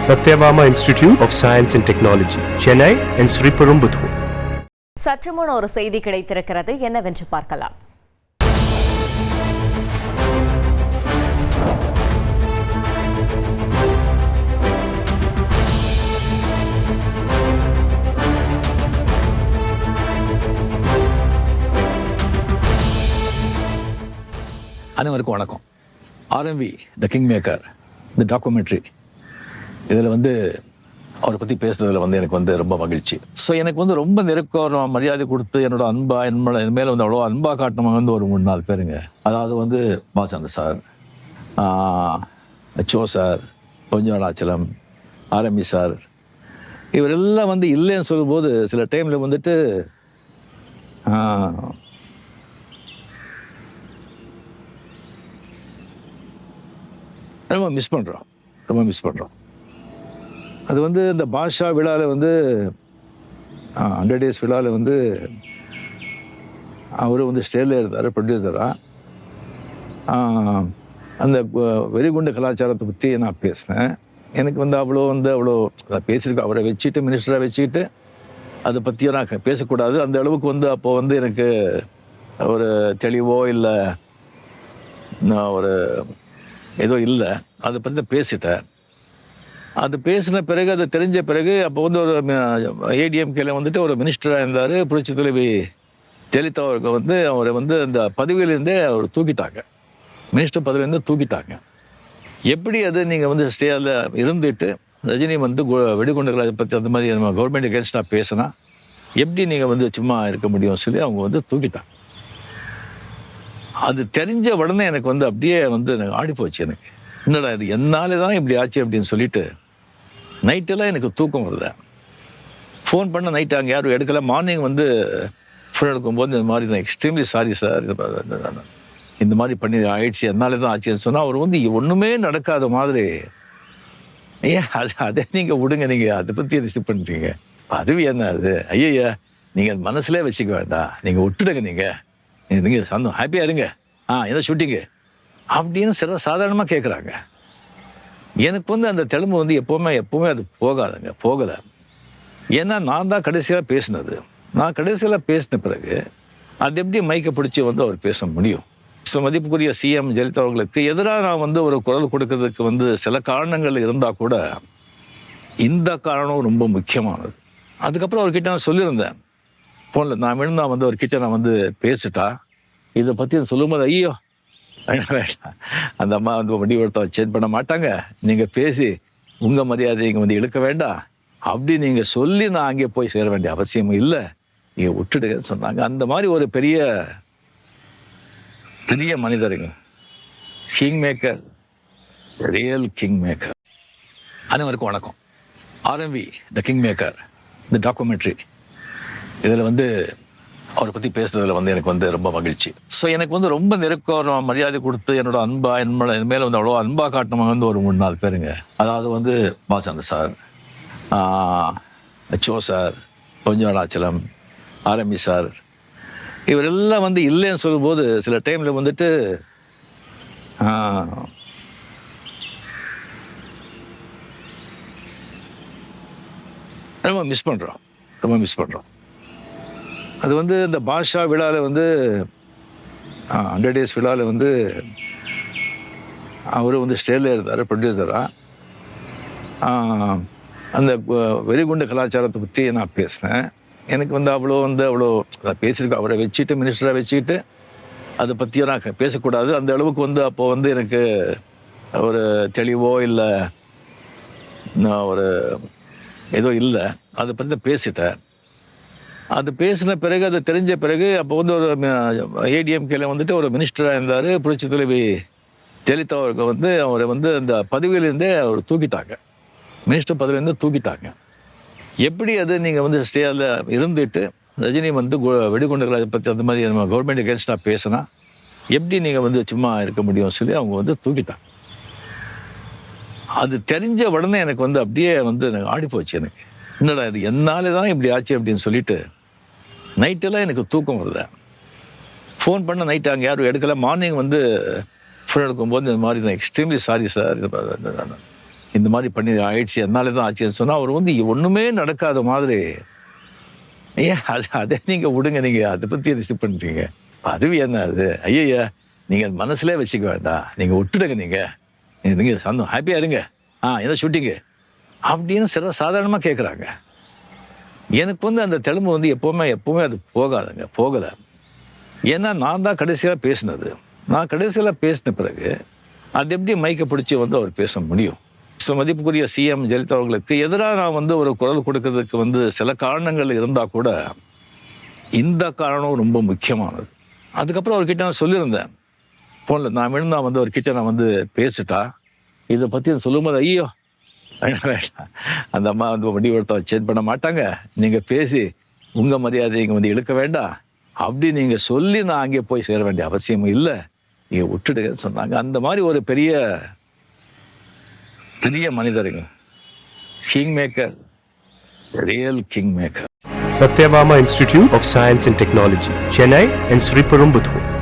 Satyabama Institute of Science and Technology, Chennai and Sriperumbudur. சற்று முன் ஒரு செய்தி கிடைத்திருக்கிறது, என்னவென்று பார்க்கலாம். அனைவருக்கும் வணக்கம். ஆர்எம்பி த கிங் மேக்கர் இந்த டாக்குமெண்ட்ரி இதில் அவரை பற்றி பேசுறதுல எனக்கு ரொம்ப மகிழ்ச்சி. ஸோ எனக்கு ரொம்ப நெருக்கம் மரியாதை கொடுத்து என்னோட அன்பா என் மேலே அவ்வளோ அன்பா காட்டினவங்க ஒரு 3-4 பேருங்க. அதாவது பாலச்சந்தர் சார், சோ சார், பொன்ஜானாச்சலம், ஆர்எம்பி சார், இவரெல்லாம் இல்லைன்னு சொல்லும்போது சில டைமில் ரொம்ப மிஸ் பண்ணுறோம். அது இந்த பாஷா விழாவில் 100 days விழாவில் அவர் ஸ்டேஜில் இருந்தார், ப்ரொடியூசராக. அந்த வெறிகுண்டு கலாச்சாரத்தை பற்றி நான் பேசினேன். எனக்கு அவ்வளோ பேசியிருக்கேன். அவரை வச்சுட்டு மினிஸ்டராக வச்சுக்கிட்டு அதை பற்றியும் நான் பேசக்கூடாது. அந்த அளவுக்கு அப்போது எனக்கு ஒரு தெளிவோ இல்லை ஒரு ஏதோ இல்லை. அதை பற்றி பேசிட்டேன். அது பேசின பிறகு, அது தெரிஞ்ச பிறகு அப்போ ஒரு ஏடிஎம்கேல ஒரு மினிஸ்டராக இருந்தார். புரட்சி தலைவி ஜெயலலிதா அவருக்கு அவரை அந்த பதவியிலேருந்தே அவர் தூக்கிட்டாங்க. மினிஸ்டர் பதவியிலேருந்து தூக்கிட்டாங்க. எப்படி அது நீங்கள் ஸ்டேஜில் இருந்துட்டு ரஜினி வெடிகுண்டுகளை பற்றி அந்த மாதிரி நம்ம கவர்மெண்ட் அகேன்ஸ்டாக பேசினா எப்படி நீங்கள் சும்மா இருக்க முடியும் சொல்லி அவங்க தூக்கிட்டாங்க. அது தெரிஞ்ச உடனே எனக்கு அப்படியே எனக்கு ஆடி போச்சு. எனக்கு என்னடா இது என்னாலே தான் இப்படி ஆச்சு அப்படின்னு சொல்லிட்டு நைட்டெல்லாம் எனக்கு தூக்கம் வருது. ஃபோன் பண்ண நைட்டு அங்கே யாரும் எடுக்கல. மார்னிங் ஃபோன் எடுக்கும்போது இந்த மாதிரி தான் எக்ஸ்ட்ரீம்லி சாரி சார், இந்த மாதிரி பண்ணி ஆயிடுச்சு, என்னாலே தான் ஆச்சுன்னு சொன்னால் அவர் ஒன்றுமே நடக்காத மாதிரி, ஏன் அதே நீங்கள் விடுங்க, நீங்கள் அதை பற்றி ரிசீவ் பண்ணுறீங்க, அதுவும் என்ன அது, ஐயா நீங்கள் மனசுலேயே வச்சுக்க வேண்டாம், நீங்கள் விட்டுடுங்க, நீங்கள் சந்தோம் ஹாப்பியாக இருங்க, என்ன ஷூட்டிங்கு அப்படின்னு சாதாரணமாக கேட்குறாங்க. எனக்கு அந்த தெலுங்கு எப்போவுமே அது போகலை. ஏன்னா நான் தான் கடைசியாக பேசினது. நான் கடைசியில் பேசின பிறகு அது எப்படி மைக்கை பிடிச்சி அவர் பேச முடியும்? ஸோ மதிப்புக்குரிய சிஎம் ஜெயலலிதா அவர்களுக்கு எதிராக நான் ஒரு குரல் கொடுக்கறதுக்கு சில காரணங்கள் இருந்தால் கூட இந்த காரணம் ரொம்ப முக்கியமானது. அதுக்கப்புறம் அவர்கிட்ட நான் சொல்லியிருந்தேன் ஃபோனில், நான் விழுந்தா அவர்கிட்ட நான் பேசிட்டா இதை பற்றி சொல்லும்போது, ஐயோ வேண்டாம், அந்த அம்மா முடிவெடுத்த சேஞ்ச் பண்ண மாட்டாங்க, நீங்கள் பேசி உங்கள் மரியாதை இங்கே இழுக்க வேண்டாம் அப்படி நீங்கள் சொல்லி நான் அங்கே போய் சேர வேண்டிய அவசியமும் இல்லை, நீங்கள் விட்டுடுங்கன்னு சொன்னாங்க. அந்த மாதிரி ஒரு பெரிய பெரிய மனிதருங்க, king maker, real king maker. அனைவருக்கும் வணக்கம். ஆர்எம்பி த கிங் மேக்கர் இந்த டாக்குமெண்ட்ரி இதில் அவரை பற்றி பேசுறதுல எனக்கு ரொம்ப மகிழ்ச்சி. ஸோ எனக்கு ரொம்ப நெருக்கம் மரியாதை கொடுத்து என்னோட அன்பா என் மேலே அவ்வளோ அன்பா காட்டினவங்க ஒரு 3-4 பேருங்க. அதாவது பாலச்சந்தர் சார், சோ சார், பொன்ஜானாச்சலம், ஆர்எம்பி சார், இவரெல்லாம் இல்லைன்னு சொல்லும்போது சில டைமில் ரொம்ப மிஸ் பண்ணுறோம். அது இந்த பாஷா விழாவில் 100 days விழாவில் அவர் ஸ்டேஜில் இருந்தார், ப்ரொடியூசராக. அந்த வெறிகுண்டு கலாச்சாரத்தை பற்றி நான் பேசினேன். எனக்கு அவ்வளோ பேசியிருக்கேன். அவரை வச்சுட்டு மினிஸ்டராக வச்சுக்கிட்டு அதை பற்றியும் நான் பேசக்கூடாது. அந்த அளவுக்கு அப்போது எனக்கு ஒரு தெளிவோ இல்லை ஒரு ஏதோ இல்லை. அதை பற்றி பேசிட்டேன். அது பேசின பிறகு, அது தெரிஞ்ச பிறகு அப்போ ஒரு ஏடிஎம்கேல ஒரு மினிஸ்டராக இருந்தார். புரட்சி தலைவி ஜெயலலிதா அவருக்கு அவரை அந்த பதவியிலேருந்தே அவர் தூக்கிட்டாங்க. மினிஸ்டர் பதவியிலேருந்து தூக்கிட்டாங்க. எப்படி அது நீங்கள் ஸ்டேஜில் இருந்துட்டு ரஜினி வெடிகுண்டுகளை பற்றி அந்த மாதிரி நம்ம கவர்மெண்ட் அகேன்ஸ்டாக பேசினா எப்படி நீங்கள் சும்மா இருக்க முடியும் சொல்லி அவங்க தூக்கிட்டாங்க. அது தெரிஞ்ச உடனே எனக்கு அப்படியே எனக்கு ஆடி போச்சு. எனக்கு என்னடா இது என்னாலே தான் இப்படி ஆச்சு அப்படின்னு சொல்லிட்டு நைட்டெல்லாம் எனக்கு தூக்கம் வருது. ஃபோன் பண்ண நைட்டு அங்கே யாரும் எடுக்கல. மார்னிங் ஃபோன் எடுக்கும்போது இந்த மாதிரி தான் எக்ஸ்ட்ரீம்லி சாரி சார், இந்த மாதிரி பண்ணி ஆயிடுச்சு, அதனால தான் ஆச்சுன்னு சொன்னால் அவர் வந்து ஒன்றுமே நடக்காத மாதிரி, ஐயா அதை நீங்கள் விடுங்க, நீங்கள் அதை பற்றி ரிசீவ் பண்ணுறீங்க, அதுவும் என்ன அது, ஐயா நீங்கள் மனசுலேயே வச்சுக்க வேண்டாம், நீங்கள் விட்டுடுங்க, நீங்கள் சந்தோம் ஹாப்பியாக இருங்க, எந்த ஷூட்டிங்கு அப்படின்னு சாதாரணமாக கேட்குறாங்க. எனக்கு வந்து அந்த தெலுங்கு வந்து எப்போவுமே அது போகலை. ஏன்னா நான் தான் கடைசியாக பேசினது. நான் கடைசியில் பேசின பிறகு அது எப்படி மைக்கை பிடிச்சி வந்து அவர் பேச முடியும்? மதிப்புக்குரிய சிஎம் ஜெயலலிதா அவர்களுக்கு எதிராக நான் வந்து ஒரு குரல் கொடுக்கறதுக்கு வந்து சில காரணங்கள் இருந்தால் கூட இந்த காரணம் ரொம்ப முக்கியமானது. அதுக்கப்புறம் அவர்கிட்ட நான் சொல்லியிருந்தேன் ஃபோனில், நான் வந்து அவர்கிட்ட நான் வந்து பேசிட்டா இதை பற்றி சொல்லும்போது, ஐயோ வேண்டாம், அந்த அம்மா வந்து வடிவத்தை சேஞ்ச் பண்ண மாட்டாங்க, நீங்கள் பேசி உங்கள் மரியாதை இங்கே வந்து இழுக்க வேண்டாம் அப்படி நீங்கள் சொல்லி நான் அங்கே போய் சேர வேண்டிய அவசியமும் இல்லை, நீங்கள் விட்டுடுங்கன்னு சொன்னாங்க. அந்த மாதிரி ஒரு பெரிய மனிதருங்க, king maker, real king maker. Satyabama Institute of Science and Technology, Chennai and Sri Perumbudur.